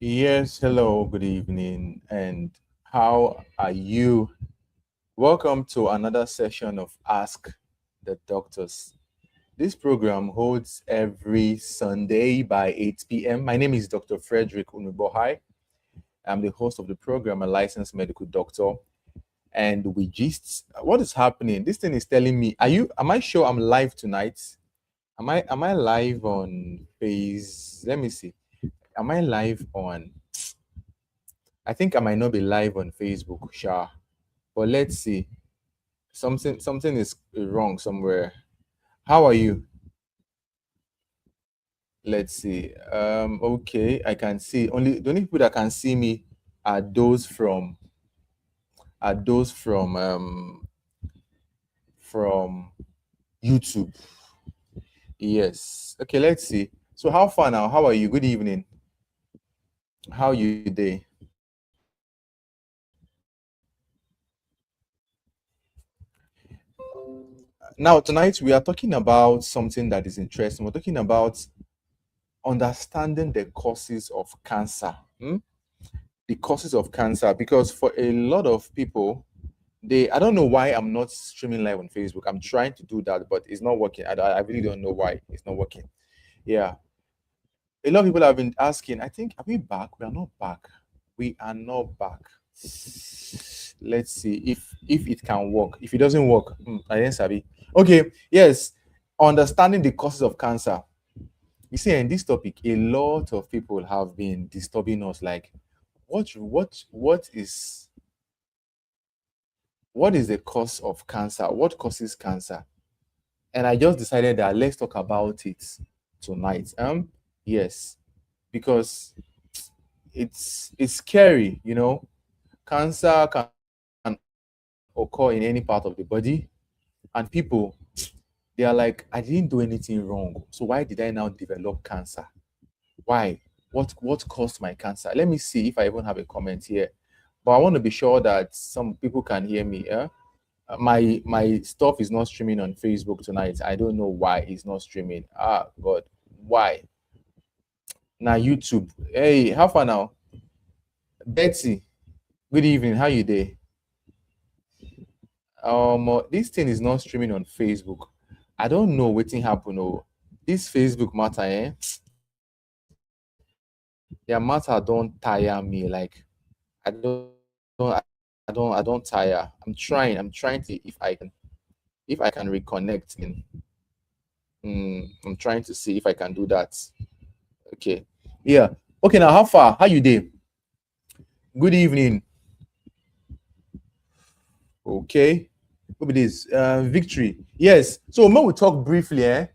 Yes, hello, good evening, and how are you? Welcome to another session of Ask the Doctors. This program holds every Sunday by 8 p.m. My name is Dr. Frederick Unubohai. I'm the host of the program, a licensed medical doctor, and we just what is happening? This thing is telling me, am I sure I'm live tonight? Am I live on Face? Let me see. Am I live on I think I might not be live on Facebook, sure. But let's see. Something is wrong somewhere. How are you? Let's see. Okay, I can see the only people that can see me are those from YouTube. Yes. Okay, let's see. So how far now? How are you? Good evening. How you day? Now tonight we are talking about something that is interesting. We're talking about understanding the causes of cancer. The causes of cancer, because for a lot of people, I don't know why I'm not streaming live on Facebook. I'm trying to do that, but it's not working. I really don't know why it's not working. Yeah, a lot of people have been asking. I think, are we back? We are not back. We are not back. Let's see if it can work. If it doesn't work, I didn't sabi. Okay, yes, understanding the causes of cancer. You see, in this topic, a lot of people have been disturbing us. Like, what is the cause of cancer? What causes cancer? And I just decided that let's talk about it tonight. Yes, because it's scary. Cancer can occur in any part of the body, and people, they are like, I didn't do anything wrong, so why did I now develop cancer? Why? What caused my cancer? Let me see if I even have a comment here. But I want to be sure that some people can hear me. Yeah? My stuff is not streaming on Facebook tonight. I don't know why it's not streaming. Ah, God, why? Now YouTube. Hey, how far now? Betsy, good evening. How you day? This thing is not streaming on Facebook. I don't know what thing happen. Oh, this Facebook matter, their matter don't tire me. Like I don't tire. I'm trying to if I can reconnect. I'm trying to see if I can do that. Okay. Yeah. Okay, now how far? How you day? Good evening. Okay. What it is? Victory. Yes. So when we talk briefly,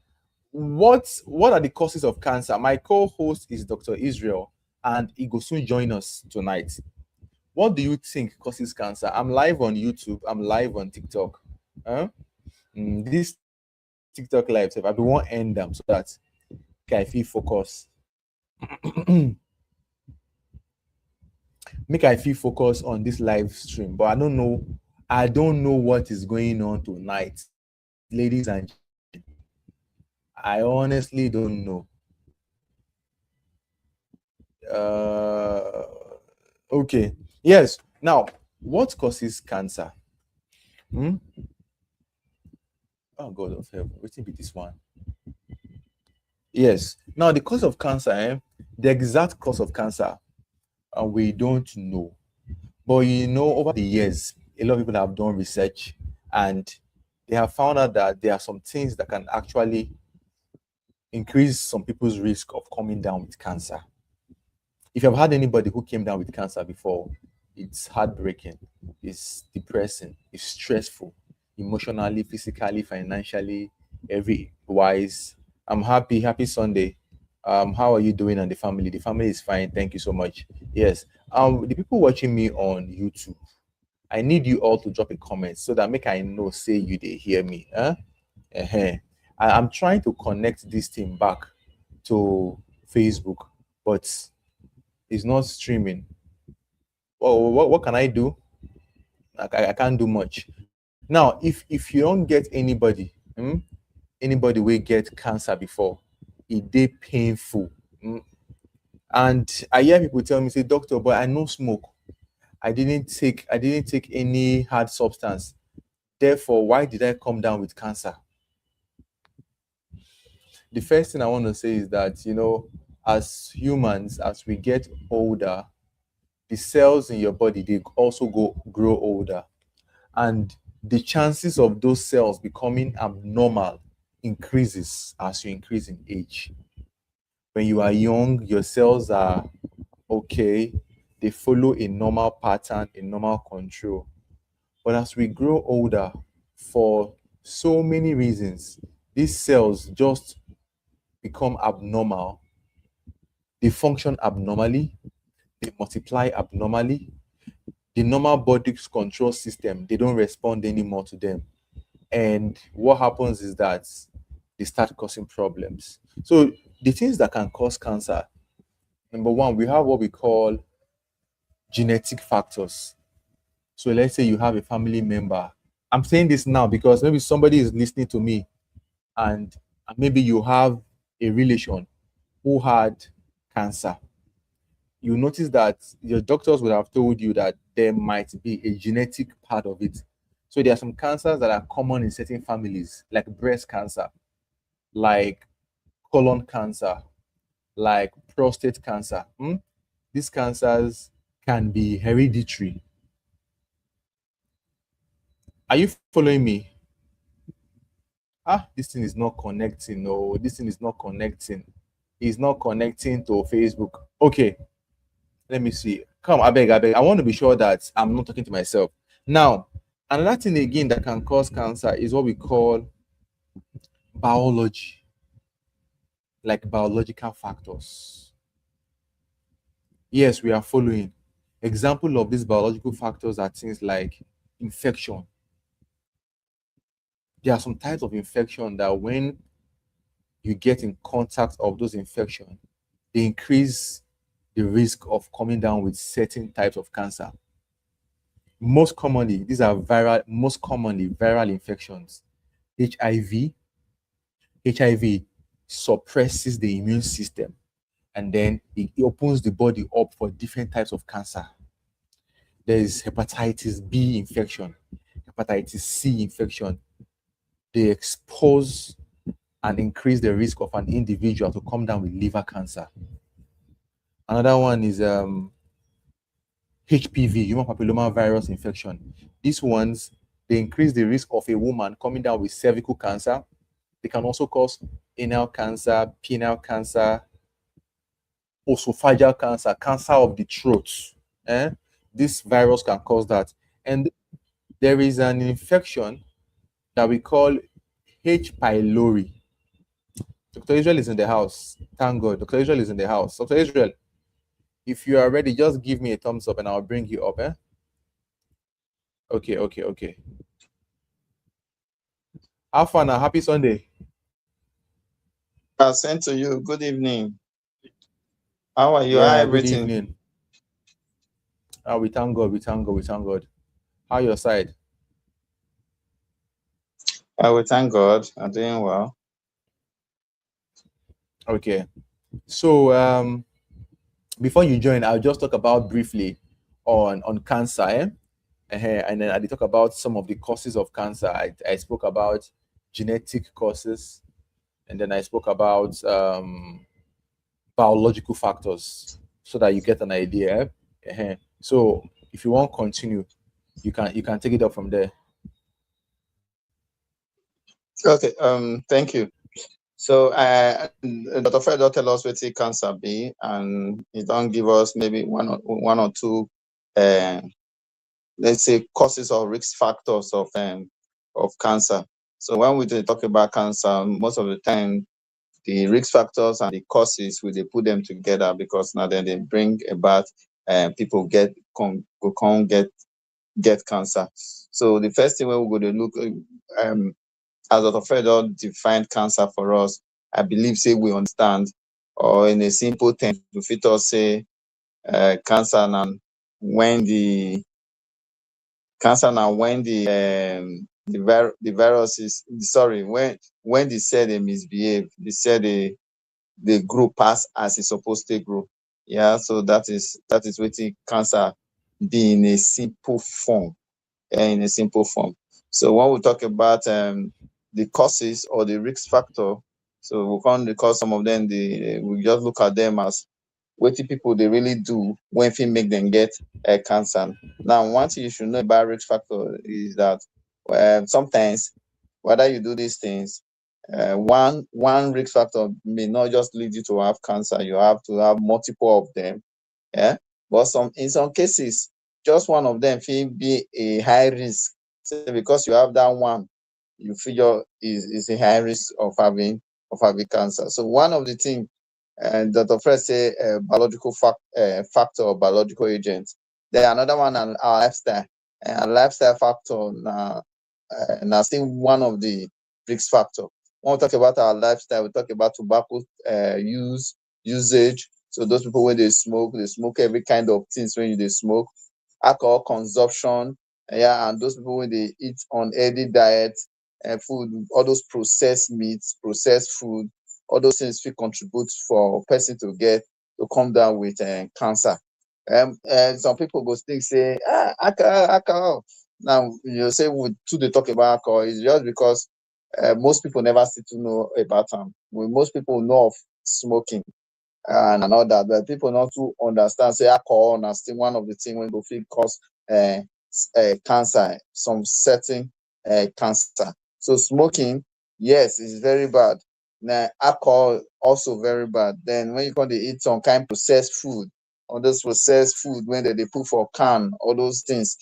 what are the causes of cancer? My co-host is Dr. Israel, and he will soon join us tonight. What do you think causes cancer? I'm live on YouTube. I'm live on TikTok. Huh? This TikTok live, so if I be one end them so that I feel focus. Make I feel focus on this live stream. But I don't know what is going on tonight, ladies and I honestly don't know. Uh, okay. Yes. Now, what causes cancer? Hmm? Oh God of heaven, what be this one? Yes. Now, the cause of cancer, the exact cause of cancer, we don't know. But over the years, a lot of people have done research, and they have found out that there are some things that can actually increase some people's risk of coming down with cancer. If you've had anybody who came down with cancer before, it's heartbreaking, it's depressing, it's stressful, emotionally, physically, financially, every wise. I'm happy. Happy Sunday. How are you doing and the family? The family is fine. Thank you so much. Yes. The people watching me on YouTube, I need you all to drop a comment so that make I know, say you they hear me. Huh? uh I'm trying to connect this thing back to Facebook, but it's not streaming. Well, what can I do? I can't do much. Now, if you don't get anybody will get cancer before, it dey painful. And I hear people tell me, say, doctor, but I no smoke. I didn't take any hard substance. Therefore, why did I come down with cancer? The first thing I want to say is that, as humans, as we get older, the cells in your body, they also grow older. And the chances of those cells becoming abnormal increases as you increase in age. When you are young, your cells are okay, they follow a normal pattern, a normal control. But as we grow older, for so many reasons, these cells just become abnormal. They function abnormally, they multiply abnormally. The normal body's control system, they don't respond anymore to them. And what happens is that they start causing problems. So the things that can cause cancer, number one, we have what we call genetic factors. So let's say you have a family member. I'm saying this now because maybe somebody is listening to me, and maybe you have a relation who had cancer. You notice that your doctors would have told you that there might be a genetic part of it. So there are some cancers that are common in certain families, like breast cancer, like colon cancer, like prostate cancer. These cancers can be hereditary. Are you following me? This thing is not connecting. No, this thing is not connecting. It's not connecting to Facebook. Okay, let me see. Come, I beg, I beg. I want to be sure that I'm not talking to myself. Now, another thing again that can cause cancer is what we call biology, like biological factors. Yes, we are following. Example of these biological factors are things like infection. There are some types of infection that when you get in contact of those infections, they increase the risk of coming down with certain types of cancer. Most commonly, these are most commonly viral infections. HIV, HIV suppresses the immune system, and then it opens the body up for different types of cancer. There is hepatitis B infection, hepatitis C infection. They expose and increase the risk of an individual to come down with liver cancer. Another one is HPV, human papilloma virus infection. These ones, they increase the risk of a woman coming down with cervical cancer. They can also cause anal cancer, penile cancer, esophageal cancer, cancer of the throat. This virus can cause that. And there is an infection that we call H. pylori. Dr. Israel is in the house. Thank God. Dr. Israel is in the house. Dr. Israel, if you are ready, just give me a thumbs up and I'll bring you up. Okay, okay, okay. Have fun now. Happy Sunday. I'll send to you. Good evening. How are you? Yeah, How good everything? evening. We thank God. We thank God. We thank God. How your side? I will thank God. I'm doing well. Okay. So before you join, I'll just talk about briefly on cancer. And then I did talk about some of the causes of cancer. I spoke about genetic causes, and then I spoke about biological factors so that you get an idea. So if you want to continue, you can take it up from there. Okay. Thank you. So, Dr. Fred don't tell us what cancer be, and he don't give us maybe one or two, let's say, causes or risk factors of cancer. So when we talk about cancer, most of the time the risk factors and the causes they put them together, because now then they bring about people can't get cancer. So the first thing we're going to look, as Dr. Fedor defined cancer for us, I believe say we understand, or in a simple term, to fit us say cancer and when the the virus is sorry, when the cell they misbehave, the cell they grow past as it's supposed to grow. Yeah, so that is what cancer be in a simple form. In a simple form. So when we talk about the causes or the risk factor, so we can't recall some of them. We just look at them as what people they really do when it make them get cancer. Now, one thing you should know about risk factor is that sometimes whether you do these things, one risk factor may not just lead you to have cancer. You have to have multiple of them. Yeah, but in some cases, just one of them will be a high risk. So because you have that one, you figure is a high risk of having cancer. So one of the things, and Dr. Fred say biological factor or biological agent. Then another one, our lifestyle. And lifestyle factor now still one of the risk factor. When we talk about our lifestyle, we talk about tobacco usage. So those people when they smoke every kind of things when they smoke, alcohol consumption, yeah, and those people when they eat unhealthy diet and food, all those processed meats, processed food, all those things will contribute for a person to come down with cancer. And some people go think say alcohol. Now you say we too they talk about alcohol is just because most people never sit to know about them. Most people know of smoking and all that, but people not to understand say alcohol na still one of the things when go fit cause cancer, some certain cancer. So smoking, yes, is very bad. Now alcohol also very bad. Then when you come to eat some kind processed food, all those processed food when they put for can, all those things,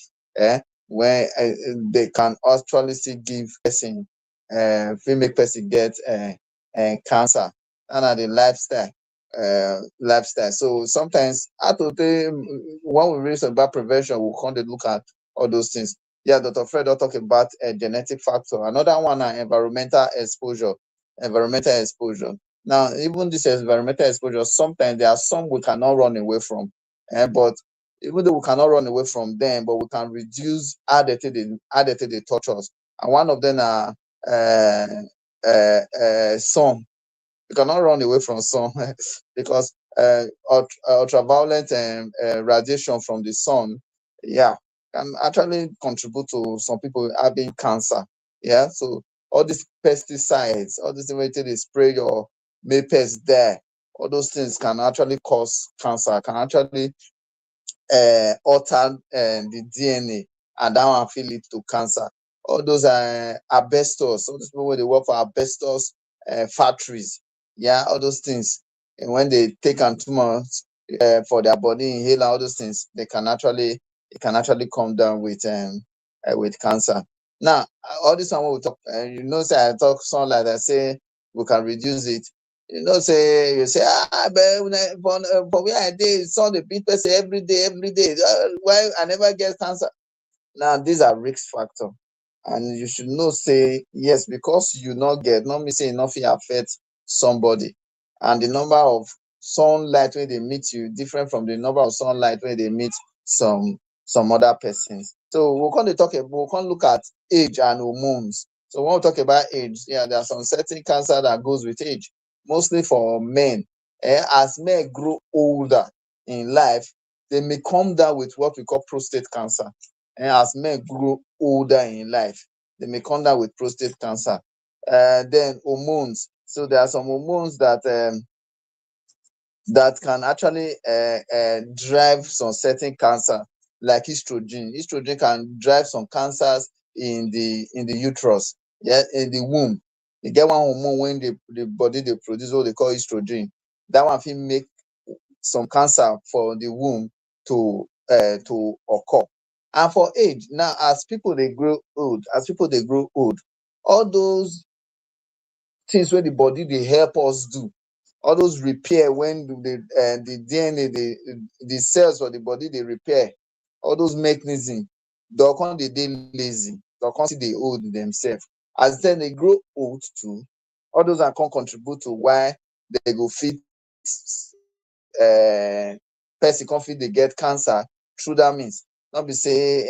when they can actually still give person, fit make person get cancer. And the lifestyle. So sometimes I to when we read about prevention, we'll come to look at all those things. Yeah, Dr. Fred will talk about a genetic factor. Another one are environmental exposure. Environmental exposure. Now, even this environmental exposure, sometimes there are some we cannot run away from. But even though we cannot run away from them, but we can reduce how they touch us. And one of them are sun. You cannot run away from sun because ultraviolet radiation from the sun, yeah, can actually contribute to some people having cancer. Yeah, so all these pesticides, all these way they spray your make pests there, all those things can actually cause cancer, can actually alter the DNA, and that one will lead to cancer. All those asbestos, all those people when they work for asbestos factories, yeah, all those things. And when they take them too much for their body, inhale all those things, it can actually come down with cancer. Now, all this one we talk, say I talk something like that, say we can reduce it. Say you say but for where I dey sun dey beat person every day. Why I never get cancer? Now these are risk factor, and you should know say yes, because you not get, not mean say e no fit affect somebody, and the number of sunlight wey dey meet you different from the number of sunlight wey dey meet some other persons. So we come dey talk about, we come look at age and hormones. So when we talk about age, yeah, there are some certain cancer that goes with age, mostly for men. As men grow older in life, they may come down with what we call prostate cancer. And as men grow older in life, they may come down with prostate cancer. Then hormones. So there are some hormones that can actually drive some certain cancer, like estrogen. Estrogen can drive some cancers in the uterus, yeah, in the womb. You get one hormone when the body they produce what they call estrogen. That one can make some cancer for the womb to occur. And for age, now as people they grow old, all those things where the body they help us do, all those repair when the DNA, the cells for the body they repair, all those mechanism, they'll come they lazy, they'll come see they old themselves. As then they grow old too, all those are can contribute to why they go fit person confit they get cancer through that means. Not be say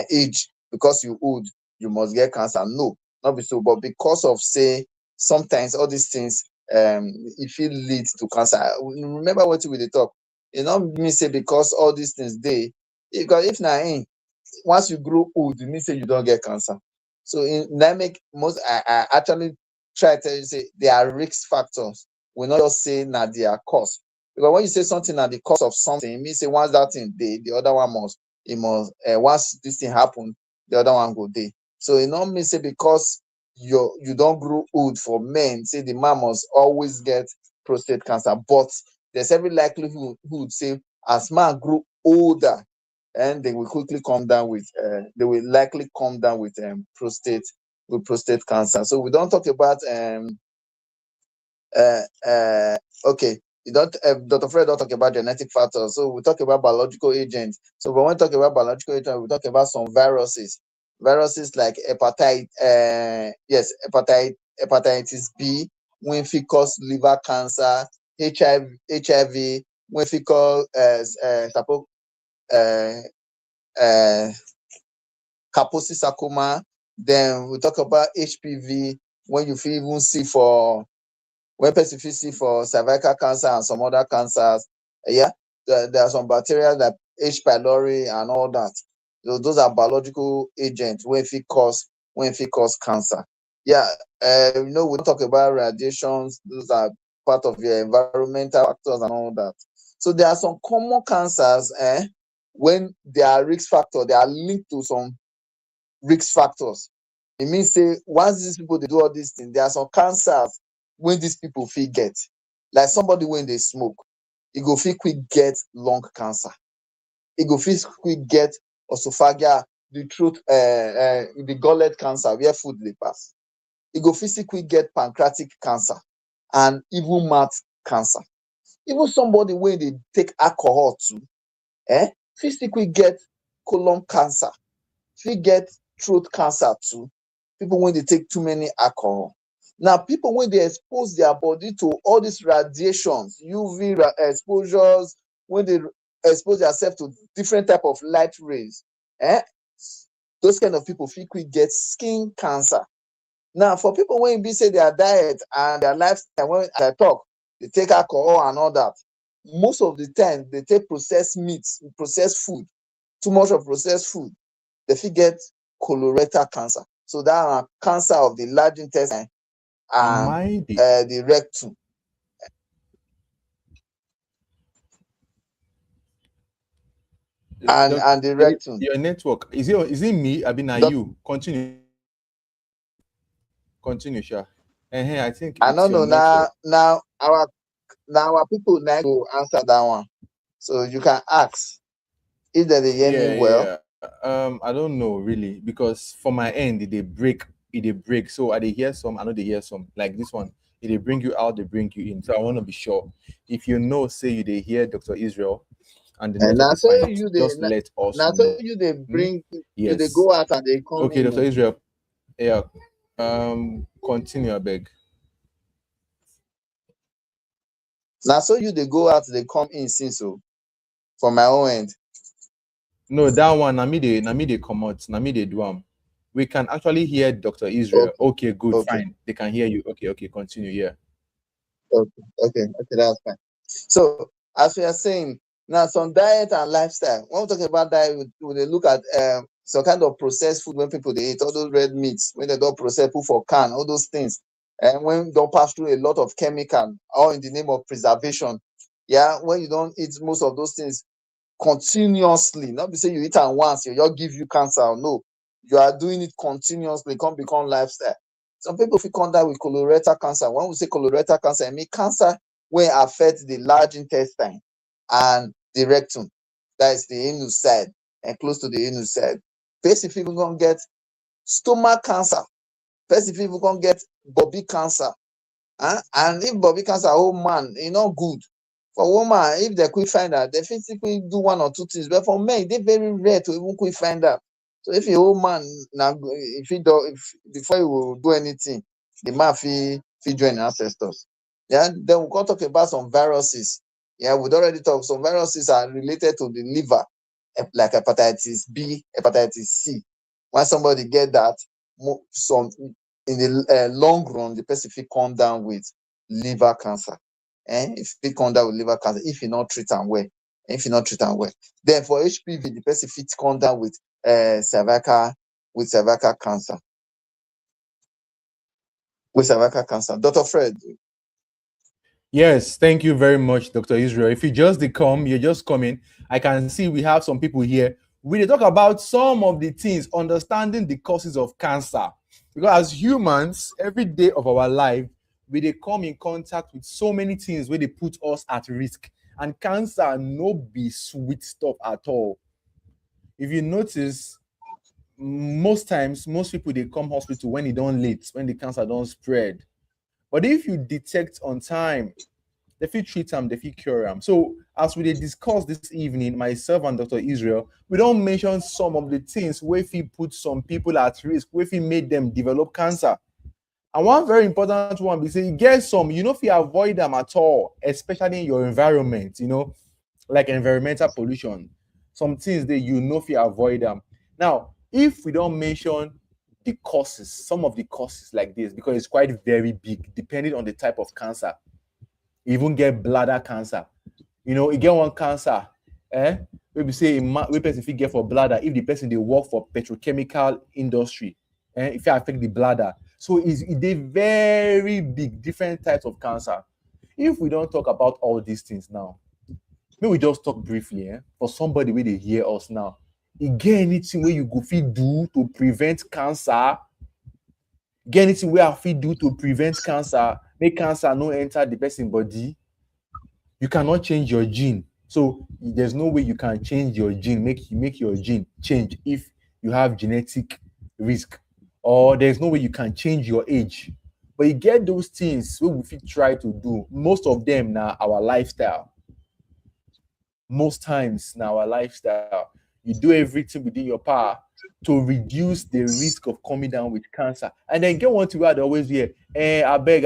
age, because you old you must get cancer. No, not be so, but because of say sometimes all these things, if it leads to cancer. Remember what we dey talk. You know, me say because all these things they, because if na once you grow old, you mean say you don't get cancer. So in that make most I actually try to tell you say there are risk factors. We not just say na their cause. Because when you say something at the cause of something, it means say once that thing the other one must once this thing happen, the other one go day. So it not mean say because you don't grow old for men, say the man must always get prostate cancer. But there's every likelihood say as man grow older, and they will quickly come down with they will likely come down with prostate cancer. So we don't talk about okay, you don't Dr. Fred don't talk about genetic factors, so we talk about biological agents. So when we talk about biological agents, we talk about some viruses like hepatitis B, when it cause liver cancer, HIV, when it cause Kaposi sarcoma. Then we talk about HPV, when you feel even see for when person fit see for cervical cancer and some other cancers. Yeah, there are some bacteria like H. pylori and all that. Those are biological agents when it cause cancer. Yeah, we don't talk about radiations. Those are part of your environmental factors and all that. So there are some common cancers, when they are risk factor, they are linked to some risk factors. It means say once these people they do all these things, there are some cancers when these people feel get. Like somebody when they smoke, it go feel quick get lung cancer. It go feel quick get esophageal, the throat, the gullet cancer where food they pass. It go feel quick get pancreatic cancer and even mouth cancer. Even somebody when they take alcohol too, fit quick get colon cancer, fit get throat cancer too. People when they take too many alcohol. Now, people when they expose their body to all these radiations, UV exposures, when they expose themselves to different type of light rays, those kind of people fit quick get skin cancer. Now, for people when be say their diet and their lifestyle, when I talk, they take alcohol and all that. Most of the time, they take processed meats, processed food, too much of processed food. They fit get colorectal cancer. So that are cancer of the large intestine Am and I the rectum and the rectum. your network? Is it me? I mean, are Doc- you? Continue, sure. I think I it's don't your know network. now our people now go answer that one. So you can ask if they hear me Yeah, well. yeah. I don't know really because for my end, it they break. So I they hear some, I know they hear some. Like this one, it they bring you out, they bring you in. So I want to be sure. If you know, say you they hear Dr. Israel, and the And network now is so fine, you they just let us now so know. you they Hmm? bring you they Yes. go out and they come Okay, in. Dr. Israel. Yeah. Continue, I beg. Now so you they go out, they come in since so from my own end. No, that one. Na me they come out. Na me they do We can actually hear Dr. Israel. Okay, Okay, good, okay, fine. They can hear you. Okay, okay, continue. Yeah. okay, that's fine. So as we are saying, now some diet and lifestyle. When we talk about diet, we look at some kind of processed food when people they eat all those red meats, when they don't process put for can, all those things. And when don't pass through a lot of chemical, all in the name of preservation. Yeah, when you don't eat most of those things continuously, not be say you eat am once, you just give you cancer. No, you are doing it continuously, come become lifestyle. Some people fit come down with colorectal cancer. When we say colorectal cancer, I mean cancer wey affect the large intestine and the rectum, that is the anus side and close to the anus side. Person fit even get stomach cancer. Person fit even get bobby cancer. And if bobby cancer hold man, e no good. For woman, if they quick find out, they fit quick do one or two things. But for men, they very rare to even quick find out. So if a old man now, if he do, if before he will do anything, the man fit join ancestors. Yeah, then we can talk about some viruses. Yeah, we'd already talked. Some viruses are related to the liver, like hepatitis B, hepatitis C. When somebody get that, some in the long run, the person fit come down with liver cancer. If he come down with liver cancer, if he not treat am well, if you not treat am well. Then for HPV, the person fit come down with cervical cancer. With cervical cancer. Dr. Fred. Yes, thank you very much, Dr. Israel. If you just come, you're just coming. I can see we have some people here. We talk about some of the things, understanding the causes of cancer. Because as humans, every day of our life, we they come in contact with so many things where they put us at risk. And cancer no be sweet stuff at all. If you notice, most times, most people they come hospital when it don't late, when the cancer don't spread. But if you detect on time, they fit treat them, they fit cure them. So as we discuss this evening, myself and Dr. Israel, we don't mention some of the things where we put some people at risk, where we made them develop cancer. And one very important one, we say you get some, you know, if you avoid them at all, especially in your environment, you know, like environmental pollution, some things that you know if you avoid them. Now, if we don't mention the causes, some of the causes like this, because it's quite very big, depending on the type of cancer. You even get bladder cancer. You know, you get one cancer, maybe say we person if you get for bladder, if the person they work for petrochemical industry, if you affect the bladder. So it's a very big, different types of cancer. If we don't talk about all these things now, maybe we just talk briefly, for somebody where they hear us now. You get anything where you go fit do to prevent cancer? Get anything where I fit do to prevent cancer, make cancer no enter the person body? You cannot change your gene. So there's no way you can change your gene, make your gene change if you have genetic risk, or there's no way you can change your age. But you get those things we fit try to do. Most of them now our lifestyle. Most times now our lifestyle. You do everything within your power to reduce the risk of coming down with cancer. And then get one to where they always hear, I beg,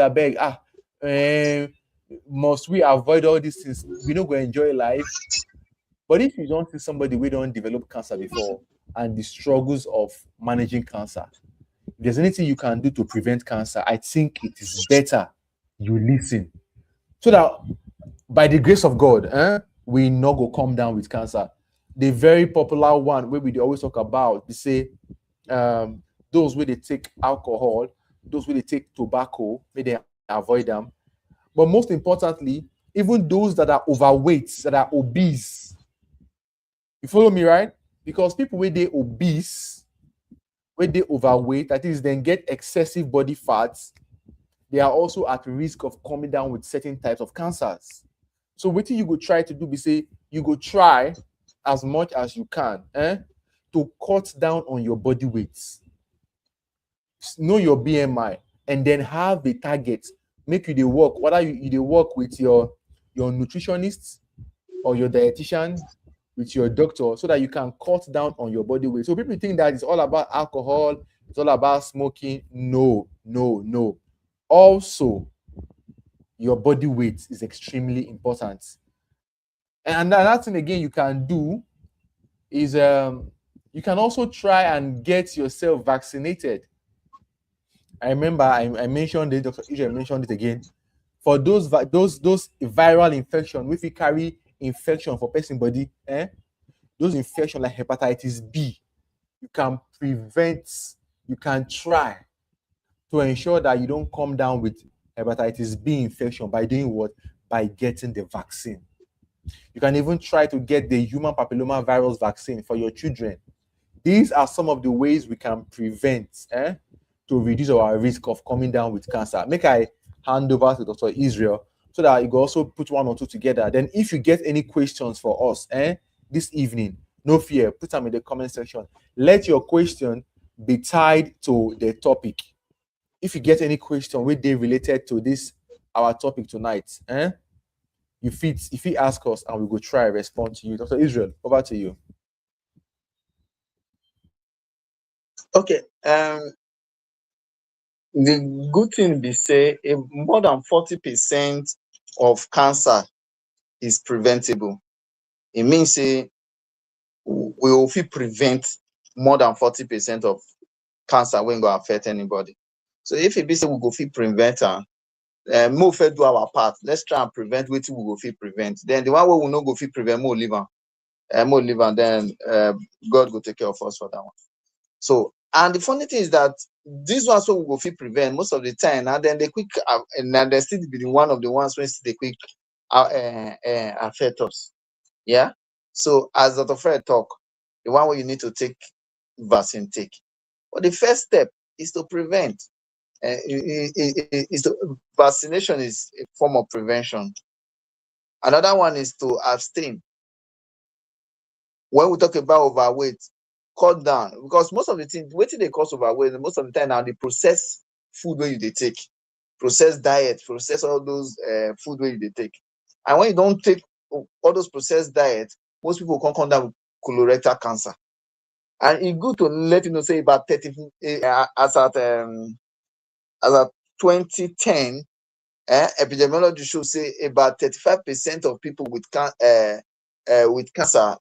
must we avoid all these things? We don't go enjoy life. But if you don't see somebody we don't develop cancer before and the struggles of managing cancer, if there's anything you can do to prevent cancer, I think it is better you listen. So that by the grace of God, we not go come down with cancer. The very popular one where we always talk about, they say those where they take alcohol, those where they take tobacco, may they avoid them. But most importantly, even those that are overweight, that are obese. You follow me, right? Because people where they obese, where they overweight, that is, then get excessive body fats, they are also at risk of coming down with certain types of cancers. So what you go try to do, be say you go try as much as you can to cut down on your body weight. Know your BMI and then have a target. Make you the work, whether you work with your nutritionist or your dietitian, with your doctor, so that you can cut down on your body weight. So people think that it's all about alcohol, it's all about smoking. No. Also, your body weight is extremely important. And another thing again you can do is you can also try and get yourself vaccinated. I remember I mentioned it, Dr. Israel mentioned it again. For those viral infection, if you carry infection for person body, those infections like hepatitis B, you can prevent, you can try to ensure that you don't come down with hepatitis B infection by doing what? By getting the vaccine. You can even try to get the human papilloma virus vaccine for your children. These are some of the ways we can prevent to reduce our risk of coming down with cancer. Make I hand over to Dr. Israel so that you can also put one or two together. Then if you get any questions for us this evening, no fear, put them in the comment section. Let your question be tied to the topic. If you get any question with they related to this, our topic tonight, if you ask us and we go try and respond to you. Dr. Israel, over to you. Okay. The good thing be say more than 40% of cancer is preventable. It means say we will prevent more than 40% of cancer when go affect anybody. So if it be say we go prevent More fit do our part. Let's try and prevent what we go fit prevent. Then the one we will not go fit prevent, more live on. Then God will take care of us for that one. So, and the funny thing is that this ones we go fit prevent most of the time, and then they quick, and then they still be one of the ones when they quick affect us. Yeah. So, as Dr. Fred talk, the one where you need to take vaccine, take. But the first step is to prevent. Vaccination is a form of prevention. Another one is to abstain. When we talk about overweight, cut down, because most of the things wetin dey cause overweight most of the time now the processed food wey you dey take, processed diet, process all those food wey you dey take. And when you don't take all those processed diet, most people come down with colorectal cancer. And it's good to let you know, say about 30 as at 2010, epidemiology show say about 35% of people with cancer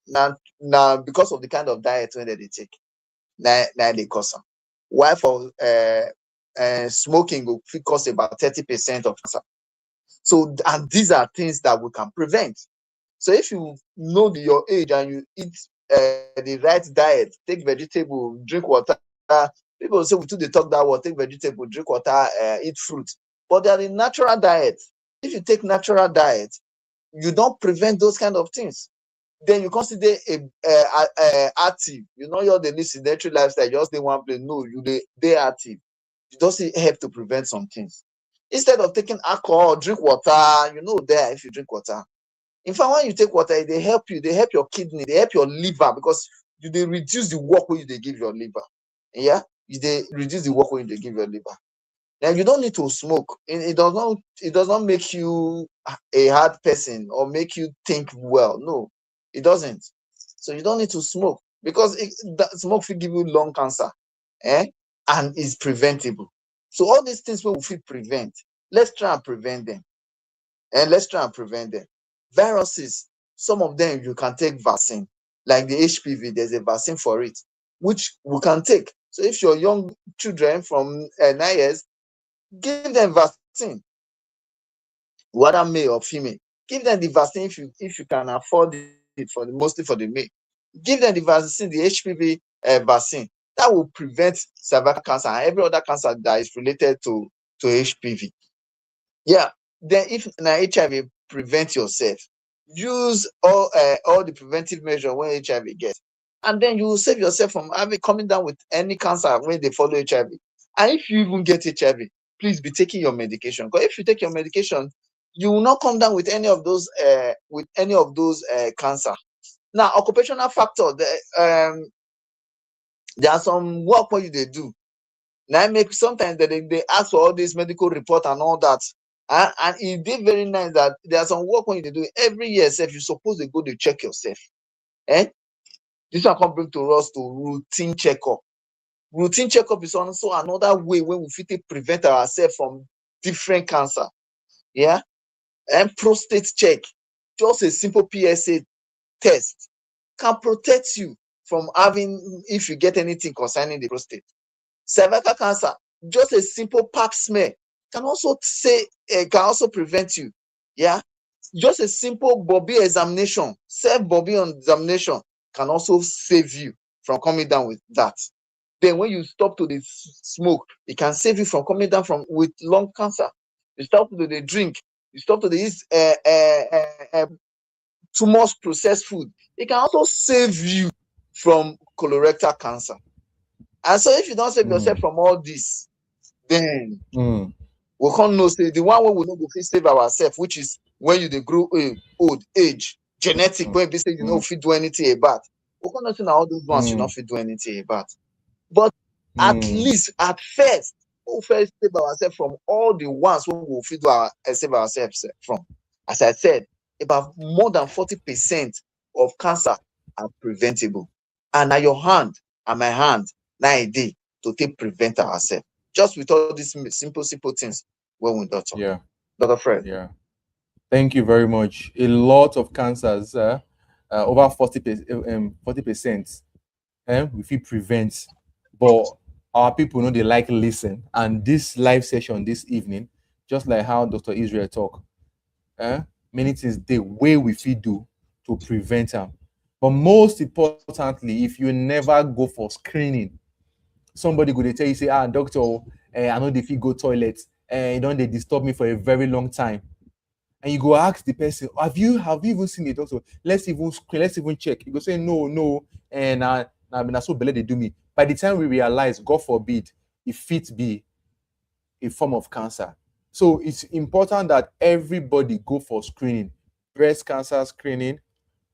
now because of the kind of diet wey they take, now they cause am. While for smoking go fit cause about 30% of cancer. So, and these are things that we can prevent. So if you know your age and you eat the right diet, take vegetable, drink water. People say we too dey talk that word, take vegetable, drink water, eat fruit. But they are the natural diet. If you take natural diet, you don't prevent those kind of things. Then you consider active. You know you're the sedentary lifestyle, just dey one place. No, you dey active. You just help to prevent some things. Instead of taking alcohol, drink water. You know there if you drink water. In fact, when you take water, they help you. They help your kidney. They help your liver because they reduce the work when they give your liver. Yeah, they reduce the work when they give your liver. Then you don't need to smoke. It does not make you a hard person or make you think well. No, it doesn't. So you don't need to smoke because smoke will give you lung cancer, and is preventable. So all these things we will prevent. Let's try and prevent them. And let's try and prevent them. Viruses, some of them you can take vaccine, like the HPV, there's a vaccine for it, which we can take. So if your young children from 9 years, give them vaccine, whether male or female. Give them the vaccine if you can afford it mostly for the male. Give them the vaccine, the HPV vaccine. That will prevent cervical cancer and every other cancer that is related to HPV. Yeah. Then if now HIV, prevent yourself. Use all the preventive measures when HIV gets, and then you will save yourself from coming down with any cancer when they follow HIV. And if you even get HIV, please be taking your medication. Because if you take your medication, you will not come down with any of those cancer. Now, occupational factor, there are some work what they do. Now make sometimes they ask for all this medical report and all that. And it did very nice that there are some work when you do every year. If you're supposed to go to check yourself, this one come bring to us to routine checkup. Routine checkup is also another way when we fit prevent ourselves from different cancer. Yeah, and prostate check, just a simple PSA test can protect you from having if you get anything concerning the prostate. Cervical cancer, just a simple pap smear can also prevent you. Yeah, just a simple Bobby examination, self Bobby examination can also save you from coming down with that. Then when you stop to the smoke, it can save you from coming down with lung cancer. You stop to the drink, you stop to the eat too much processed food. It can also save you from colorectal cancer. And so if you don't save yourself from all this, then we can't know say the one way we know go fit save ourselves, which is when you dey grow old age, genetic, when they say you know fit do anything about. We can't know say all those ones you not fit do anything about. But at least at first, we first save ourselves from all the ones we will fit save ourselves from. As I said, about more than 40% of cancer are preventable. And now your hand and my hand now a day to take prevent ourselves. Just with all these simple things when we don't talk. Yeah. Dr. Fred. Yeah. Thank you very much. A lot of cancers, over 40%, we feel prevent, but our people know they like listen. And this live session this evening just like how Dr. Israel talk. Many things the way we fit do to prevent them. But most importantly, if you never go for screening, somebody go dey tell you say, doctor, I know dey fit go toilet, you don dey disturb me for a very long time. And you go ask the person, have you even seen a doctor? Let's even screen, let's even check. You go say, no, and na so belle dey do me. By the time we realize, God forbid, it fit be a form of cancer. So it's important that everybody go for screening. Breast cancer screening,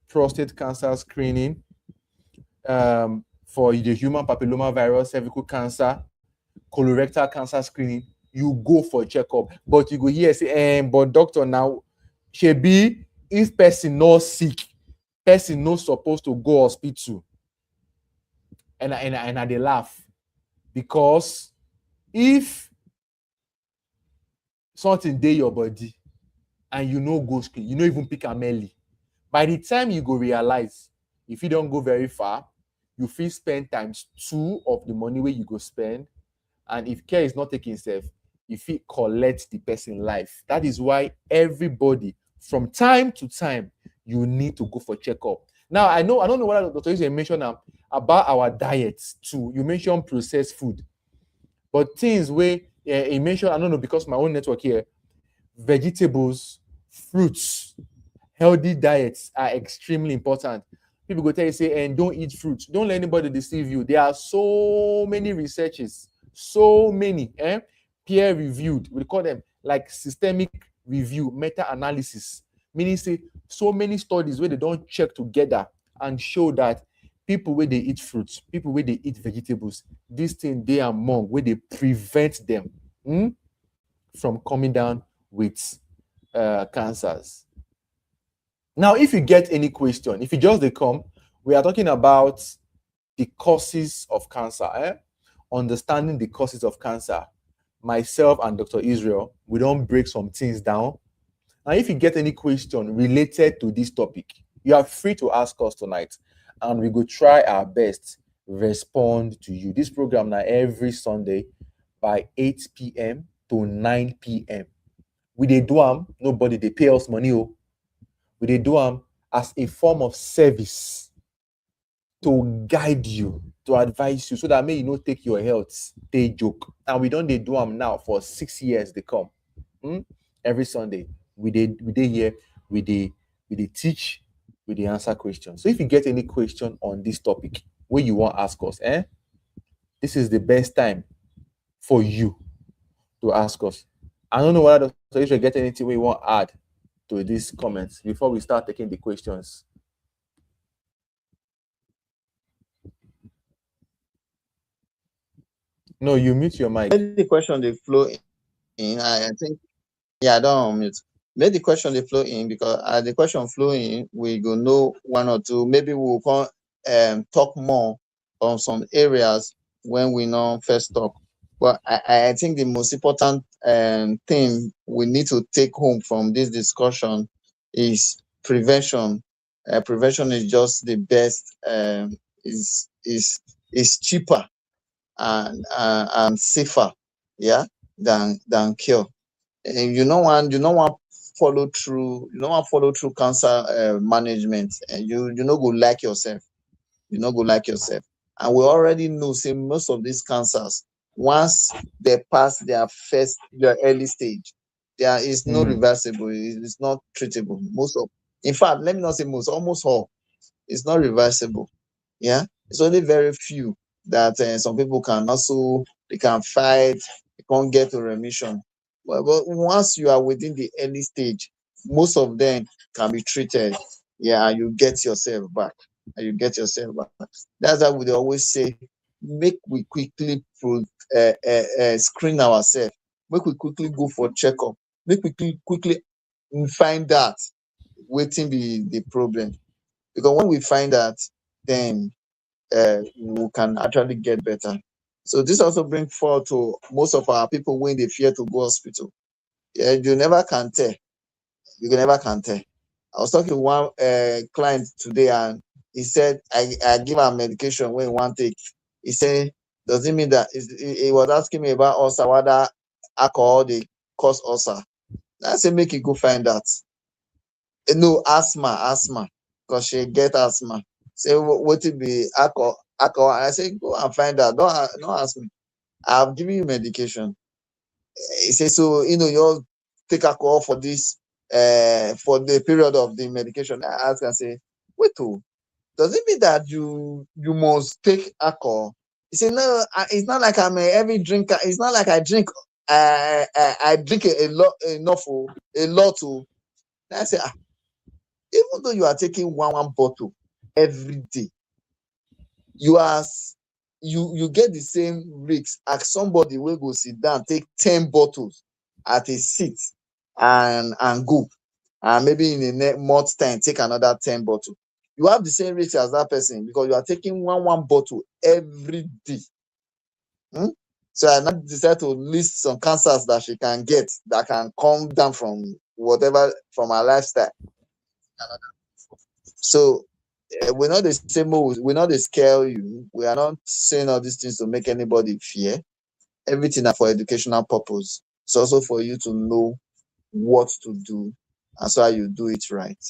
prostate cancer screening, for the human papilloma virus, cervical cancer, colorectal cancer screening. You go for checkup. But you go hear say, but doctor, now shebi, if person not sick, person not supposed to go hospital. And I dey laugh, because if something dey your body and you no go screen, you no even pick am early, by the time you go realize, if you don't go very far, you fit spend ×2 of the money where you go spend. And if care is not taken safe, you fit collect the person life. That is why everybody, from time to time, you need to go for checkup. Now, I don't know what Dr. Israel mentioned about our diets too. You mentioned processed food, but things where he mentioned, I don't know, because my own network here, vegetables, fruits, healthy diets are extremely important. People go tell you, say, and don't eat fruits. Don't let anybody deceive you. There are so many researches, so many, peer-reviewed. We call them like systemic review, meta-analysis. Meaning, say, so many studies where they don't check together and show that people where they eat fruits, people where they eat vegetables, this thing they are among where they prevent them from coming down with cancers. Now, if you get any question, if you just they come, we are talking about the causes of cancer, understanding the causes of cancer. Myself and Dr. Israel, we don't break some things down. Now, if you get any question related to this topic, you are free to ask us tonight, and we will try our best respond to you. This program now every Sunday by 8 p.m. to 9 p.m. We dey do am, nobody they pay us money. We dey do them as a form of service to guide you, to advise you, so that may you not take your health they joke. And we don't they do them now for 6 years they come. Every Sunday we dey here, we dey teach, we dey answer questions. So if you get any question on this topic where you want to ask us, this is the best time for you to ask us. I don't know whether Dr. Israel get anything we want to add to these comments before we start taking the questions. No, you mute your mic. The question they flow in, I think, I don't mute. Let the question they flow in, because as the question flow in, we go know one or two. Maybe we'll talk more on some areas when we know first talk. But I think the most important thing we need to take home from this discussion is prevention. Prevention is just the best. Is cheaper and safer, than cure. And you know one follow through. You know one follow through cancer management, and you know go like yourself. You know go like yourself. And we already know, say, most of these cancers, once they pass their early stage, there is no reversible. It's not treatable. In fact, let me not say most, almost all, it's not reversible. It's only very few that some people can also, they can fight, they can't get to remission. But once you are within the early stage, most of them can be treated. And you get yourself back. That's why we always say, make we quickly screen ourselves. Make we quickly go for checkup. Make we quickly find that waiting the problem. Because when we find that, then we can actually get better. So this also brings forward to most of our people when they fear to go hospital. You never can tell. I was talking to one client today, and he said, I give him medication when he want take. He said, does it mean that he was asking me about also whether alcohol they cause ulcer. I say make you go find that. No, asthma, because she get asthma. Say what it be alcohol. I say go and find out. Don't ask me. I've given you medication. He say so you take alcohol for this for the period of the medication. I ask and say, wait does it mean that you must take alcohol? He said, no, it's not like I'm a heavy drinker. It's not like I drink. I drink a lot enough, a lot. I say, even though you are taking one bottle every day, you get the same risk as somebody will go sit down, take 10 bottles at a seat and go. And maybe in a month's time, take another 10 bottles. You have the same risk as that person because you are taking one bottle every day. So I now decided to list some cancers that she can get that can come down from whatever from her lifestyle. So we're not the same. We're not to scare you. We are not saying all these things to make anybody fear. Everything are for educational purpose. It's also for you to know what to do and so you do it right.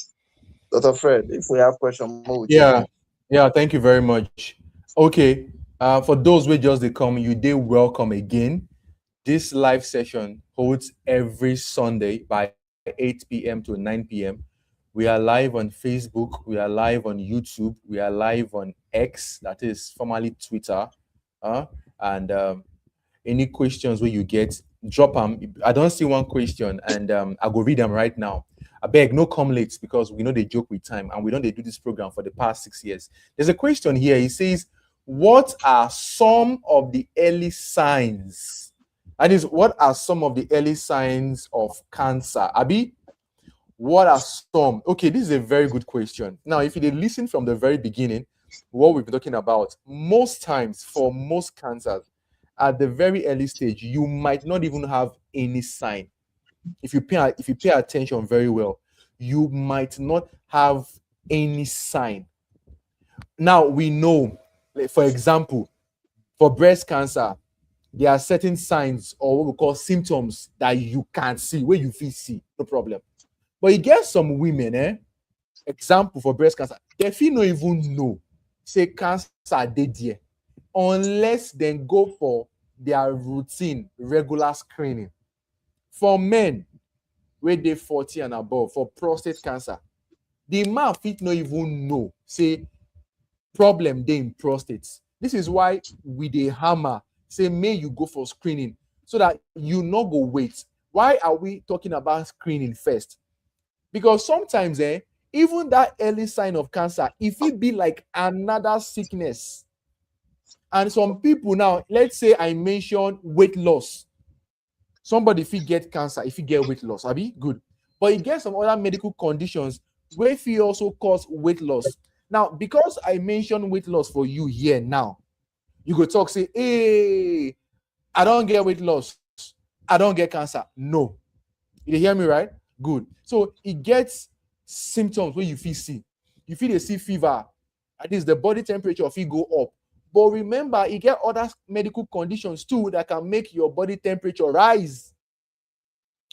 Dr. Fred, if we have questions, we'll take Yeah, them. yeah, thank you very much. Okay, for those who just they come, you did welcome again. This live session holds every Sunday by 8 p.m. to 9 p.m. We are live on Facebook, we are live on YouTube, we are live on X, that is formerly Twitter. And any questions where you get, drop them. I don't see one question, and I go read them right now. I beg, no come late because we know they joke with time, and we know they do this program for the past 6 years. There's a question here. He says, "What are some of the early signs?" That is, what are some of the early signs of cancer? Abi, what are some? Okay, this is a very good question. Now, if you did listen from the very beginning, what we've been talking about, most times for most cancers, at the very early stage, you might not even have any sign. If you pay attention very well, you might not have any sign. Now we know, like, for example, for breast cancer, there are certain signs or what we call symptoms that you can see, where you feel see, no problem. But you get some women, example for breast cancer, they feel no even know, say cancer dey there, unless they go for their routine regular screening. For men wey dey 40 and above, for prostate cancer, the man fit no even know say problem dey in prostate. This is why we dey hammer say make you go for screening so that you no go wait. Why are we talking about screening first? Because sometimes even that early sign of cancer, if it be like another sickness. And some people now, let's say I mention weight loss. Somebody if he get cancer, if he get weight loss, abi good. But he get some other medical conditions where if he also cause weight loss. Now, because I mentioned weight loss for you here now, you go talk, say, hey, I don't get weight loss, I don't get cancer. No. You hear me, right? Good. So it gets symptoms where you feel see. You feel they see fever. At least the body temperature of it go up. But remember, you get other medical conditions too that can make your body temperature rise.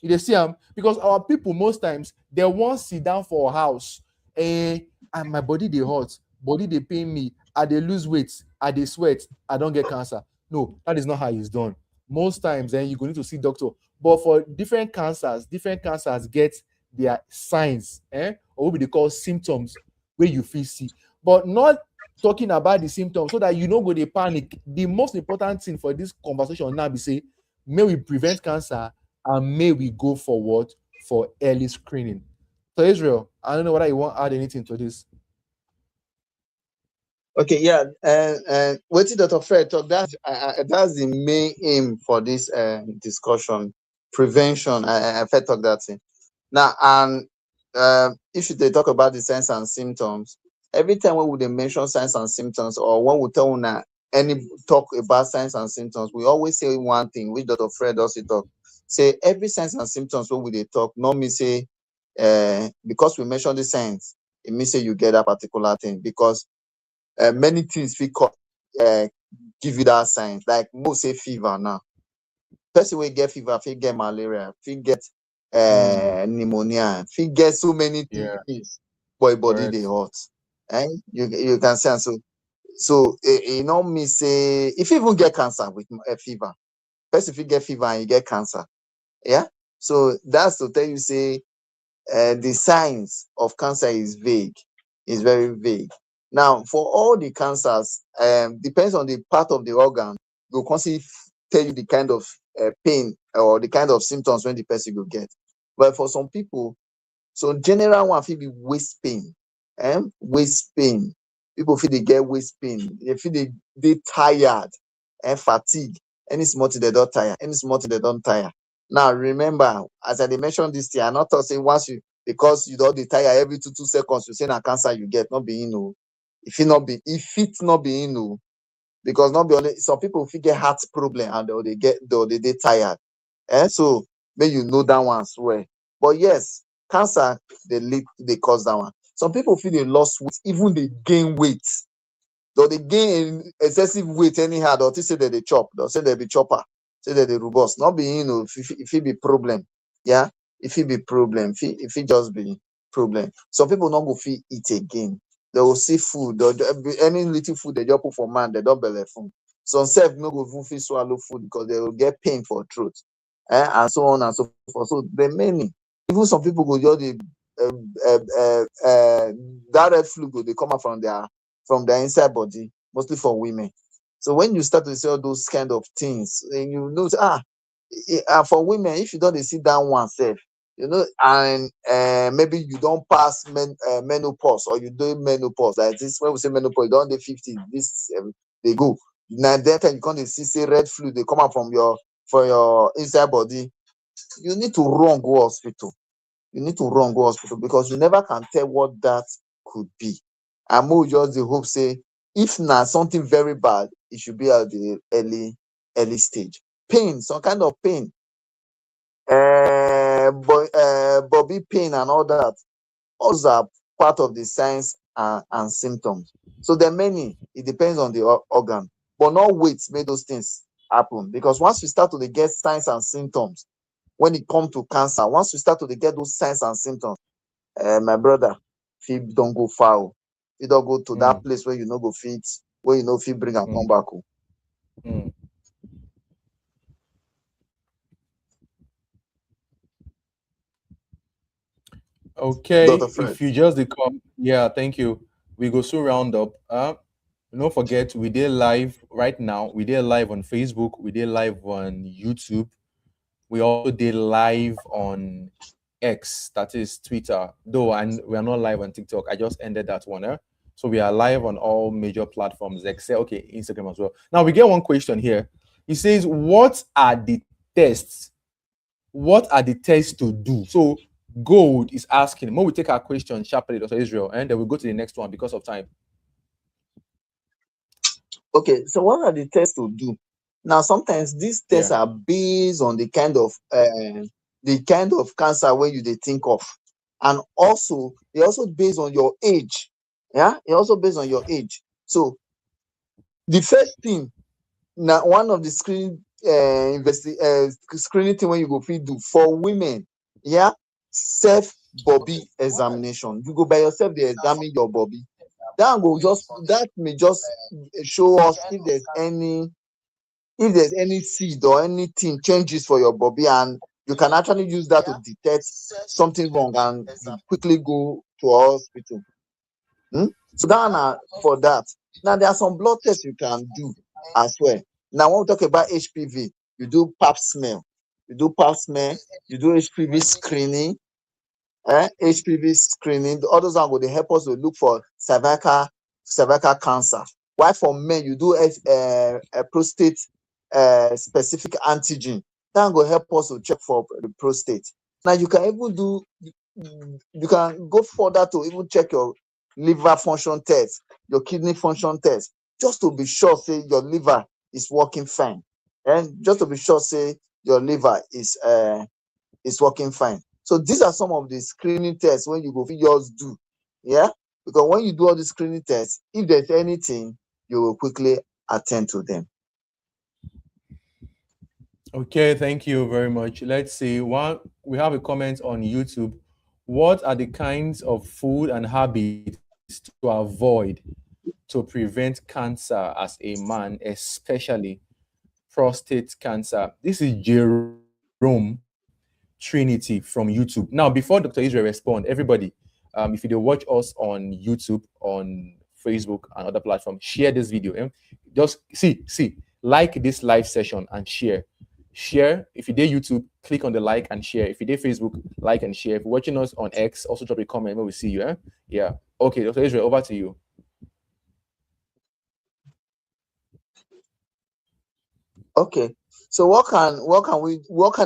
You see them? Because our people most times they won't sit down for a house. And my body they hot, body they pain me, I they lose weight, I they sweat, I don't get cancer. No, that is not how it's done. Most times then you go need to see doctor. But for different cancers get their signs, or what they call symptoms where you feel see. But not talking about the symptoms so that you don't go to panic. The most important thing for this conversation now be say, may we prevent cancer and may we go forward for early screening. So Israel, I don't know whether you want to add anything to this. Okay, yeah, and what did Dr. Fred talk? That's the main aim for this discussion. Prevention. I Fred talk that thing. Now, and if they talk about the signs and symptoms, every time when we mention signs and symptoms, or when we tell any talk about signs and symptoms, we always say one thing, which Dr. Fred also talk. Say every signs and symptoms when we talk, not me say because we mention the signs, it means say you get that particular thing because many things we give you that sign. Like most say fever now. Person will get fever, fit get malaria, fit get pneumonia, fit get so many Yeah, things, but body correct. dey hot. You can see am. So e no mean say if you even get cancer with a fever, person fit get fever and you get cancer. Yeah. So that's to tell you say the signs of cancer is vague, is very vague. Now, for all the cancers, depends on the part of the organ, go constantly tell you the kind of pain or the kind of symptoms when the person will get. But for some people, so general one fit be waist pain, waist pain. People feel they get waist pain, they feel they tired and fatigue. Any small thing they don't tire, any small thing they don't tire. Now remember, as I mentioned this thing, I not thought say once you, because you don't dey tire every 2 seconds, you say na cancer you get, not be if it not be because not be only some people fit get heart problem and they tired. So may you know that one as well. But yes, cancer they cause that one. Some people feel they lost weight, even they gain weight. Though they gain excessive weight anyhow, they'll say that they chop, they'll say they be chopper, say that they robust. Not be if it be problem. Yeah, if it be problem, if it just be problem. Some people not go feel eat again. They will see food, any little food they just put for man, they don't belly food. Some self no go even feel swallow food because they will get pain for throat, and so on and so forth. So there are many. Even some people go just the that red flu go they come out from their inside body, mostly for women. So when you start to see all those kind of things, and you know, for women, if you don't see down one self, and maybe you don't pass menopause or you do menopause like this. When we say menopause, you don't do 50. This they go now. That time you can't see say red flu they come out from your inside body. You need to run go hospital. You need to run go hospital because you never can tell what that could be. And we just the hope say if not something very bad, it should be at the early stage. Pain, some kind of pain, body pain and all that. All are part of the signs and symptoms. So there are many. It depends on the organ, but not wait make those things happen because once you start to get signs and symptoms, when it comes to cancer, once you start to get those signs and symptoms, my brother, fit don't go far. You don't go to that place where you no go fit, where you no fit bring and come back. Mm. Dr. Okay, Fred. if you just come, yeah, thank you. We go soon round up. Don't forget we did live right now. We did live on Facebook. We did live on YouTube. We also did live on X, that is Twitter. Though and we are not live on TikTok. I just ended that one. So we are live on all major platforms except Instagram as well. Now we get one question here. It says, "What are the tests? What are the tests to do?" So Gold is asking. When we take our question sharply, Dr. Israel, and then we'll go to the next one because of time. Okay, so what are the tests to do? Now, sometimes these tests are based on the kind of cancer where you they think of, and also they also based on your age. Yeah, it also based on your age. So the first thing now, one of the screening thing when you go fit do for women, yeah, self body examination. You go by yourself, they examine your body. That may just show us if there's any seed or anything changes for your body, and you can actually use that to detect something wrong and you quickly go to a hospital. So that for that. Now there are some blood tests you can do as well. Now when we talk about HPV, you do pap smear, you do HPV screening, HPV screening. All those are going to help us to look for cervical cancer. While for men, you do a prostate specific antigen. That will help us to check for the prostate. Now you can even you can go further to even check your liver function test, your kidney function test, just to be sure say your liver is working fine, and just to be sure say your liver is working fine. So these are some of the screening tests when you go for yours do. Yeah, because when you do all the screening tests, if there's anything, you will quickly attend to them. Okay, thank you very much. Let's see. One, we have a comment on YouTube. What are the kinds of food and habits to avoid to prevent cancer as a man, especially prostate cancer? This is Jerome Trinity from YouTube. Now, before Dr. Israel respond, everybody, if you do watch us on YouTube, on Facebook, and other platforms, share this video. Just see, like this live session and share. Share. If you did YouTube, click on the like and share. If you did Facebook, like and share. If you're watching us on X, also drop a comment when we see you. Yeah. Okay, Dr. Israel, over to you. Okay. So what kind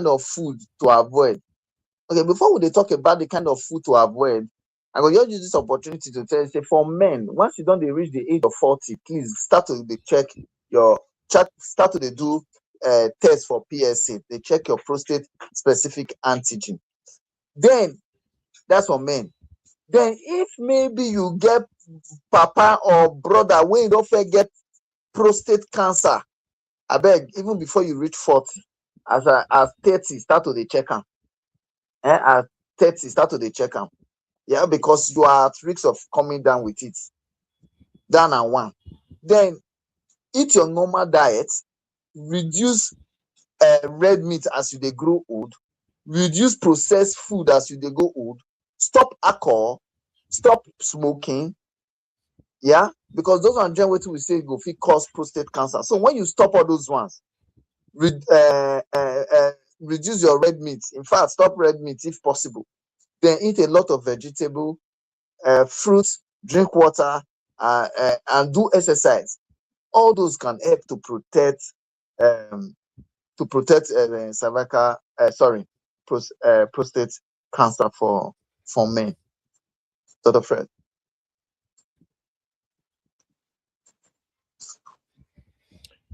of food to avoid? Okay, before we talk about the kind of food to avoid, I will just use this opportunity to tell you, say, for men, once you don't reach the age of 40, please start to check your start to do test for PSA. They check your prostate specific antigen. Then that's for men. Then if maybe you get papa or brother when you don't forget prostate cancer, I beg, even before you reach 40, as 30, start to check them. At 30, start to check them. Yeah, because you are at risk of coming down with it. Down and one. Then eat your normal diet, reduce red meat as you grow old, reduce processed food as you go old, stop alcohol, stop smoking. Yeah, because those are what we say go fit cause prostate cancer. So when you stop all those ones, reduce your red meat. In fact, stop red meat if possible. Then eat a lot of vegetable, fruits, drink water, and do exercise. All those can help to protect cervical, prostate cancer for men. Dr. Fred.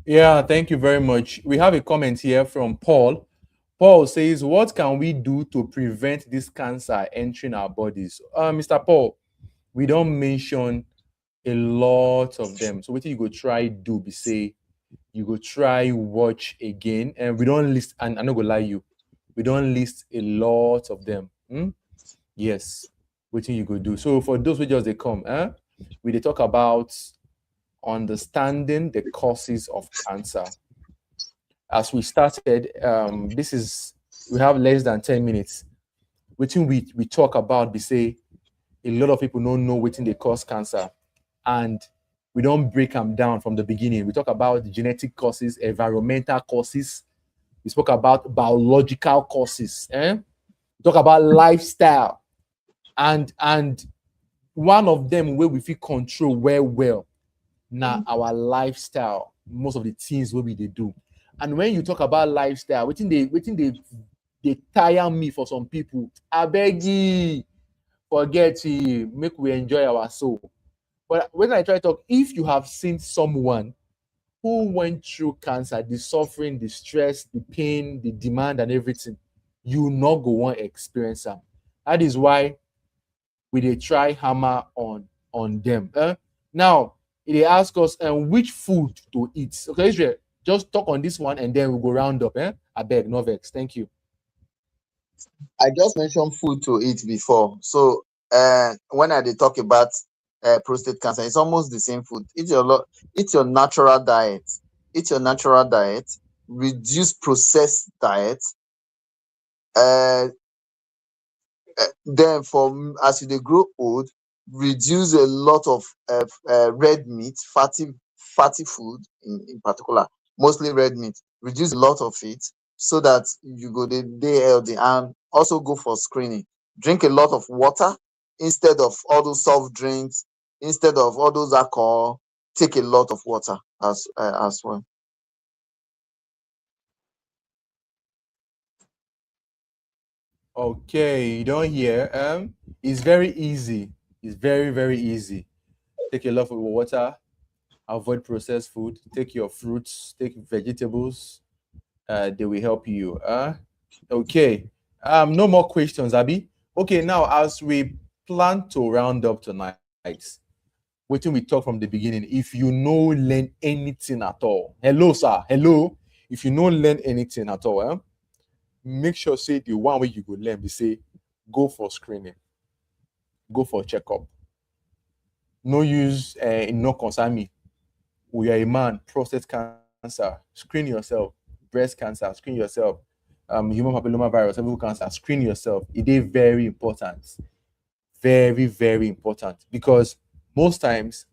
Yeah, thank you very much. We have a comment here from Paul. Paul says, what can we do to prevent this cancer entering our bodies? Mr. Paul, we don't mention a lot of them. So what you go try do be say, you go try watch again. And we don't list, and I'm not gonna lie you, we don't list a lot of them. Yes. What you go do. So for those who just they come, we they talk about understanding the causes of cancer. As we started, we have less than 10 minutes. Within we talk about, we say a lot of people don't know what they cause cancer. And we don't break them down from the beginning. We talk about genetic causes, environmental causes. We spoke about biological causes. We talk about lifestyle. And one of them where we feel control well now our lifestyle, most of the things where we they do. And when you talk about lifestyle, waiting they tire me for some people. I beg you, forget to make we enjoy our soul. But when I try to talk, if you have seen someone who went through cancer, the suffering, the stress, the pain, the demand, and everything, you not go want experience them. That is why we they try hammer on them. Now they ask us which food to eat. Okay, Israel, just talk on this one and then we'll go round up. I beg, no vex. Thank you. I just mentioned food to eat before. So when I talk about prostate cancer, it's almost the same food. Eat your natural diet. Eat your natural diet. Reduce processed diet. Then as you grow old, reduce a lot of red meat, fatty food in particular, mostly red meat. Reduce a lot of it so that you go day healthy, and also go for screening. Drink a lot of water instead of all those soft drinks, instead of all those alcohol. Take a lot of water as well. Okay, you don't hear. It's very easy. It's very, very easy. Take a lot of water, avoid processed food, take your fruits, take vegetables. They will help you. Okay. No more questions, Abby. Okay, now as we plan to round up tonight, waiting we talk from the beginning. If you know learn anything at all, hello, sir. Hello. if you don't learn anything at all, make sure say the one way you go learn, they say go for screening, go for checkup. No use no concern me. We are a man, prostate cancer, screen yourself, breast cancer, screen yourself, human papilloma virus, cervical cancer, screen yourself. It is very important. Very, very important. Because most times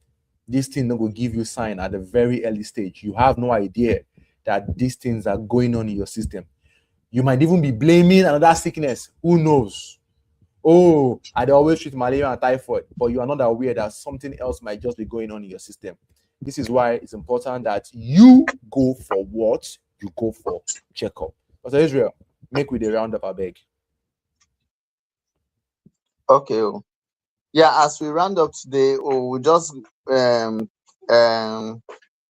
this thing will give you sign at a very early stage. You have no idea that these things are going on in your system. You might even be blaming another sickness. Who knows? Oh, I always treat malaria and typhoid, but you are not aware that something else might just be going on in your system. This is why it's important that you go for what? You go for checkup. Pastor Israel, make with the roundup, I beg. Okay. Yeah, as we round up today, we'll just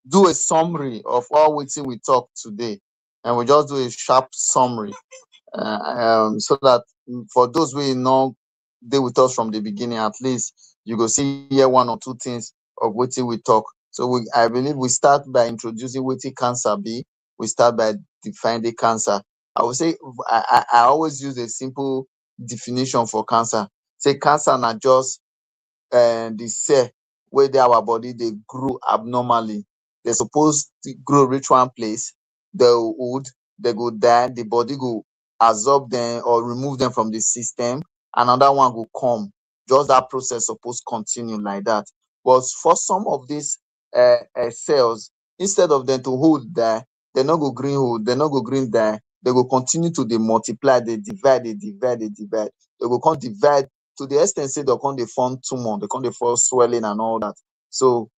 do a summary of all we talked today, and we'll just do a sharp summary, so that for those who know they with us from the beginning, at least you go see here one or two things of what we talk. So I believe we start by introducing what cancer be. We start by defining the cancer. I would say I always use a simple definition for cancer. Say cancer not just the cell where they our body they grow abnormally. They're supposed to grow reach one place, they would they go die, the body go absorb them or remove them from the system, another one will come. Just that process supposed continue like that. But for some of these cells, instead of them to hold there, they not go green hold, they not go green there, they will continue to they multiply, they divide, they divide, they divide. They will come divide to the extent say they come they form tumor, they come they form swelling and all that. So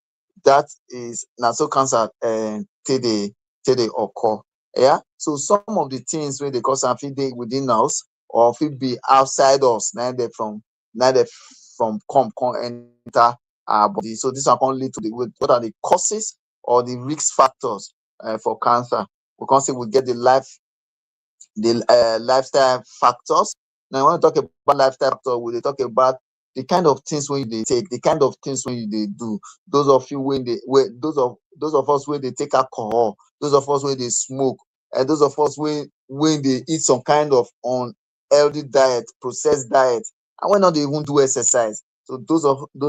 that is now so cancer till they occur. Yeah. So some of the things where they cause fit they within us or fit be outside us, neither from come enter our body. So this can lead to what are the causes or the risk factors for cancer. We can say we get the lifestyle factors. Now, when we talk about lifestyle factor, we talk about the kind of things when they take, the kind of things when they do. Those of you those of us when they take alcohol, those of us when they smoke, and those of us when they eat some kind of unhealthy diet, processed diet, and when not they even do exercise. So those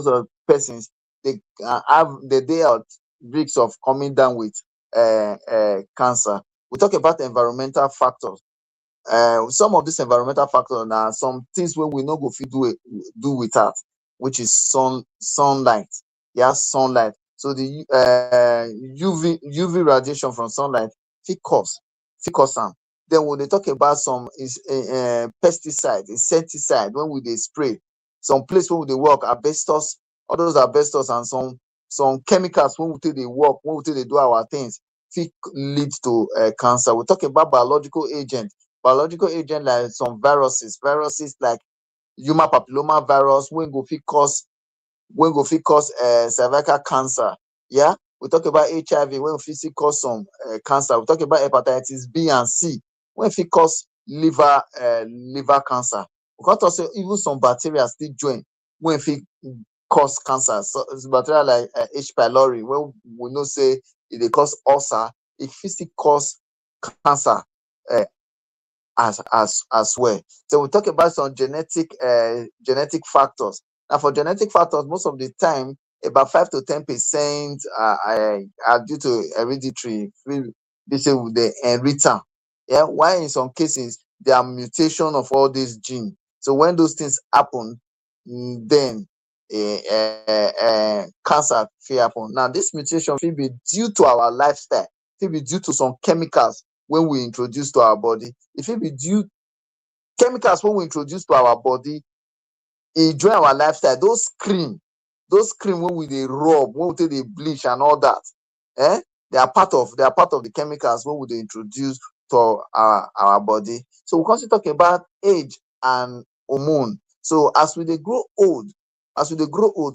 are persons they have they are risks of coming down with cancer. We talk about environmental factors. Some of these environmental factors now some things where we no go fit do without, which is sunlight. Yeah, sunlight. So the UV radiation from sunlight fit cause am. Then when they talk about some is pesticide, insecticide, when we they spray some place where we they work, asbestos, all those asbestos and some chemicals when we take they work, when we take they do our things, fit lead to cancer. We talk about biological agent like some viruses like human papilloma virus when go fit cause cervical cancer. Yeah, we talk about HIV when fit still cause some cancer. We talk about hepatitis B and C when fit cause liver cancer. We can talk say even some bacteria still join when fit cause cancer. So it's bacteria like H. pylori when we know say it dey cause ulcer, it fit still cause cancer uh, as well. So we talk about some genetic factors. Now for genetic factors, most of the time about 5 to 10% are due to hereditary. They say they inherit am. Yeah, why in some cases there are mutation of all these genes. So when those things happen, then cancer fit happen. Now this mutation will be due to our lifestyle, it will be due to some chemicals when we introduce to our body. If it be due chemicals when we introduce to our body, e join our lifestyle. Those cream when we dey rub, when we take dey bleach and all that, they are part of the chemicals when we dey introduce to our body. So we constantly talk about age and hormone. So as we dey grow old,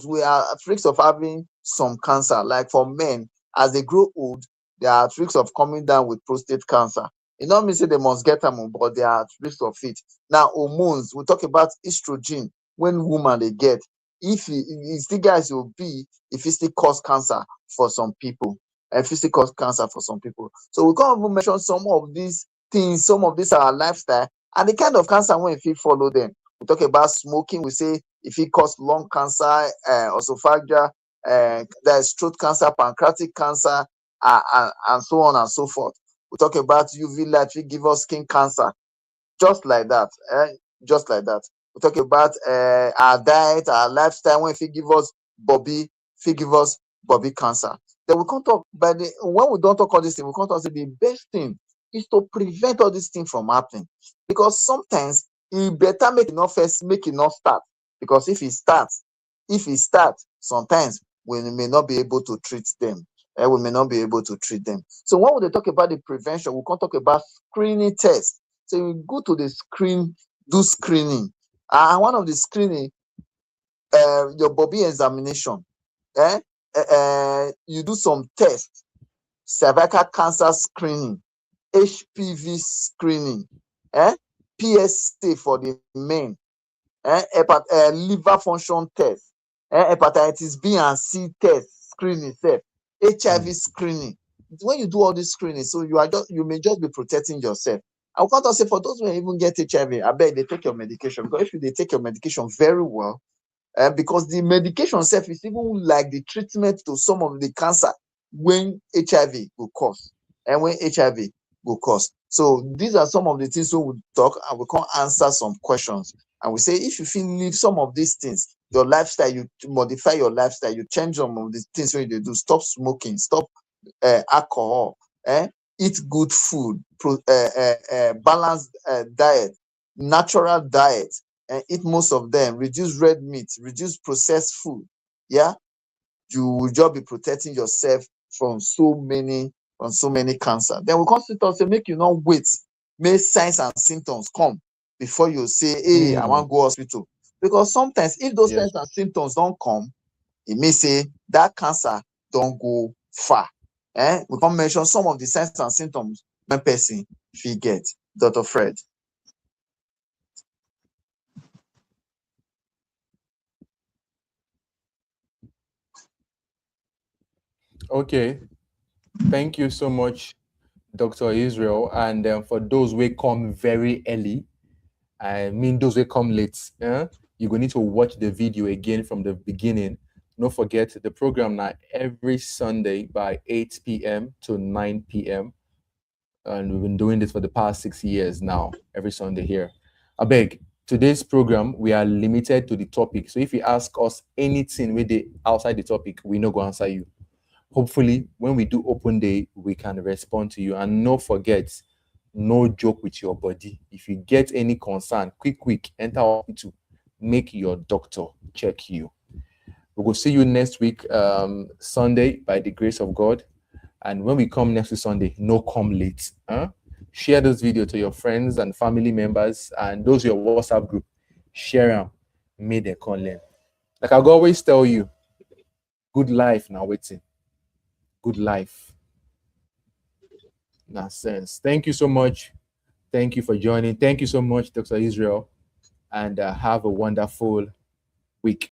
we are at risk of having some cancer. Like for men, as they grow old, they are at risk of coming down with prostate cancer. It don't mean say they must get them, but they are at risk of it. Now, hormones, we talk about estrogen when woman they get. If it still guys will be, if it still cause cancer for some people. physical cancer for some people. So we can't even mention some of these things, some of this our lifestyle, and the kind of cancer when if you follow them. We talk about smoking, we say if it cause lung cancer, esophageal, there's throat cancer, pancreatic cancer, and so on and so forth. We talk about UV light, we give us skin cancer, just like that. Just like that. We talk about our diet, our lifestyle, when if you give us Bobby, if you give us Bobby cancer. Then we can't talk, but when we don't talk all these things, we can't talk say the best thing is to prevent all these things from happening. Because sometimes it better make it not first, make it not start. Because if it starts, sometimes we may not be able to treat them. We may not be able to treat them. So when we talk about the prevention, we can't talk about screening tests. So you go to the screen, do screening. And one of the screening, your Bobby examination. You do some tests, cervical cancer screening, HPV screening, PSA for the men, liver function test, hepatitis B and C test screening, HIV screening. When you do all this screening, so you may just be protecting yourself. I can't say for those who even get HIV, I bet they take your medication, because if they take your medication very well, because the medication itself is even like the treatment to some of the cancer when HIV will cause, and when HIV will cause. So these are some of the things we will talk, and we can answer some questions. And we say, if you feel leave some of these things, your lifestyle, you modify your lifestyle, you change some of the things when you do, stop smoking, stop alcohol, eat good food, balanced diet, natural diet, and eat most of them, reduce red meat, reduce processed food. Yeah, you will just be protecting yourself from so many cancer. Then we come sit down say make you not wait, make signs and symptoms come before you say, hey, I want to go hospital. Because sometimes if those signs and symptoms don't come, it may say that cancer don't go far. We can mention some of the signs and symptoms when person fit get. Dr. Fred. Okay. Thank you so much, Dr. Israel. And for those who come very early, I mean those who come late, you're going to need to watch the video again from the beginning. Don't forget the program now every Sunday by 8 p.m. to 9 p.m. And we've been doing this for the past 6 years now, every Sunday here. I beg, today's program, we are limited to the topic. So if you ask us anything with the outside the topic, we no go answer you. Hopefully, when we do open day, we can respond to you. And no forget, no joke with your body. If you get any concern, quick, enter hospital, make your doctor check you. We will see you next week, Sunday, by the grace of God. And when we come next week Sunday, no come late. Share this video to your friends and family members and those your WhatsApp group. Share them. Make them come learn. Like I always tell you, good life now waiting. Good life. Nonsense. Thank you so much. Thank you for joining. Thank you so much, Dr. Israel. And have a wonderful week.